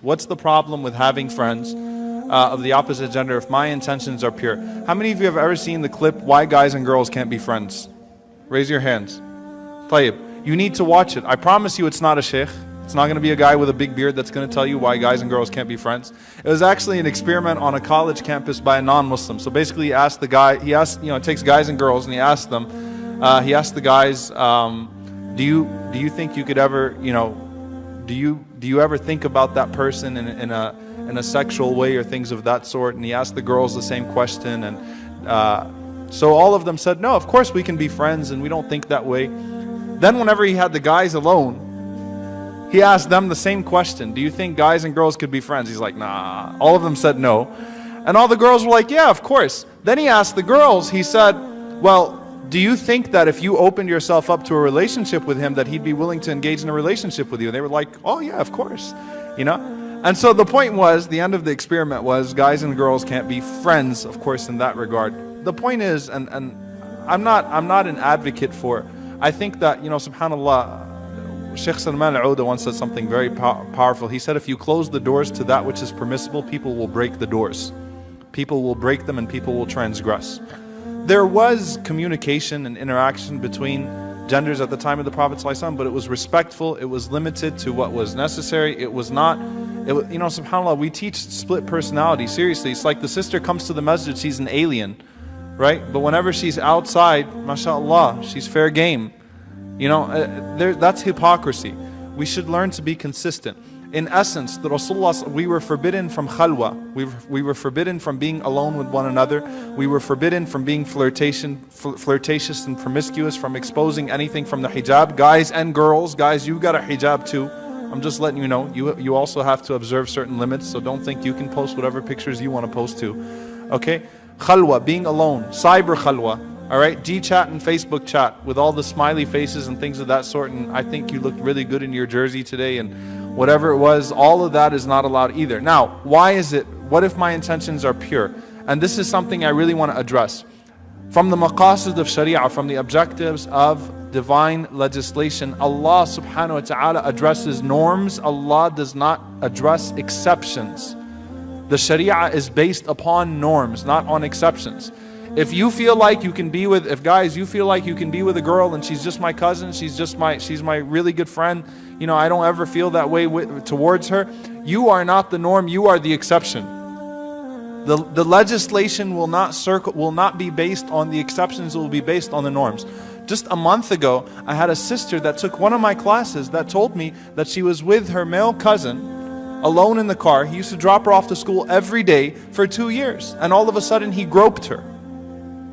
What's the problem with having friends of the opposite gender if my intentions are pure? How many of you have ever seen the clip, Why Guys and Girls Can't Be Friends? Raise your hands. Tayyib. You need to watch it. I promise you it's not a sheikh. It's not going to be a guy with a big beard that's going to tell you why guys and girls can't be friends. It was actually an experiment on a college campus by a non-Muslim. So basically he asked the guy, it takes guys and girls and he asked them, he asked the guys, do you think you could ever, do you ever think about that person in a sexual way or things of that sort? And he asked the girls the same question, and so all of them said, no, of course we can be friends and we don't think that way. Then whenever he had the guys alone, he asked them the same question. Do you think guys and girls could be friends? He's like, nah. All of them said no. And all the girls were like, yeah, of course. Then he asked the girls, he said, well, do you think that if you opened yourself up to a relationship with him that he'd be willing to engage in a relationship with you? And they were like, oh yeah, of course. And so the point was, the end of the experiment was, guys and girls can't be friends, of course, in that regard. The point is, and I'm not an advocate for, I think that, subhanAllah, Sheikh Salman al-Auda once said something very powerful. He said, if you close the doors to that which is permissible, people will break the doors. People will break them and people will transgress. There was communication and interaction between genders at the time of the Prophet ﷺ, but it was respectful, it was limited to what was necessary. It was not, subhanAllah, we teach split personality, seriously. It's like the sister comes to the masjid, she's an alien, right? But whenever she's outside, mashallah, she's fair game. That's hypocrisy. We should learn to be consistent. In essence, the Rasulullah, we were forbidden from khalwa. We were forbidden from being alone with one another. We were forbidden from being flirtatious and promiscuous, from exposing anything from the hijab. Guys and girls, guys, you got a hijab too. I'm just letting you know, you also have to observe certain limits, so don't think you can post whatever pictures you want to post too. Okay? Khalwa, being alone, cyber khalwa. Alright, G-chat and Facebook chat with all the smiley faces and things of that sort, and I think you looked really good in your jersey today, and whatever it was, all of that is not allowed either. Now, why is it? What if my intentions are pure? And this is something I really want to address. From the maqasid of Sharia, from the objectives of divine legislation, Allah subhanahu wa ta'ala addresses norms. Allah does not address exceptions. The Sharia is based upon norms, not on exceptions. If you feel like you can be with, you feel like you can be with a girl and she's just my cousin, she's my really good friend, I don't ever feel that way towards her, you are not the norm, you are the exception. The legislation will not be based on the exceptions, it will be based on the norms. Just a month ago, I had a sister that took one of my classes that told me that she was with her male cousin, alone in the car. He used to drop her off to school every day for 2 years, and all of a sudden he groped her.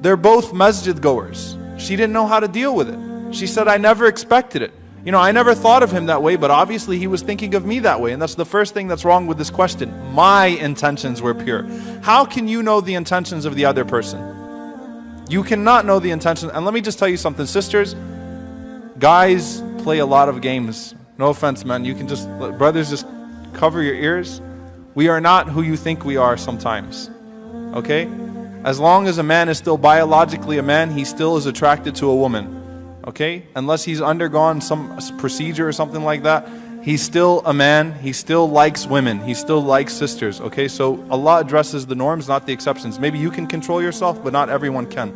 They're both masjid goers. She didn't know how to deal with it. She said, I never expected it. I never thought of him that way, but obviously he was thinking of me that way. And that's the first thing that's wrong with this question. My intentions were pure. How can you know the intentions of the other person? You cannot know the intentions. And let me just tell you something, sisters. Guys play a lot of games. No offense, man. Brothers, just cover your ears. We are not who you think we are sometimes. Okay? As long as a man is still biologically a man, he still is attracted to a woman. Okay? Unless he's undergone some procedure or something like that, he's still a man, he still likes women, he still likes sisters. Okay? So Allah addresses the norms, not the exceptions. Maybe you can control yourself, but not everyone can.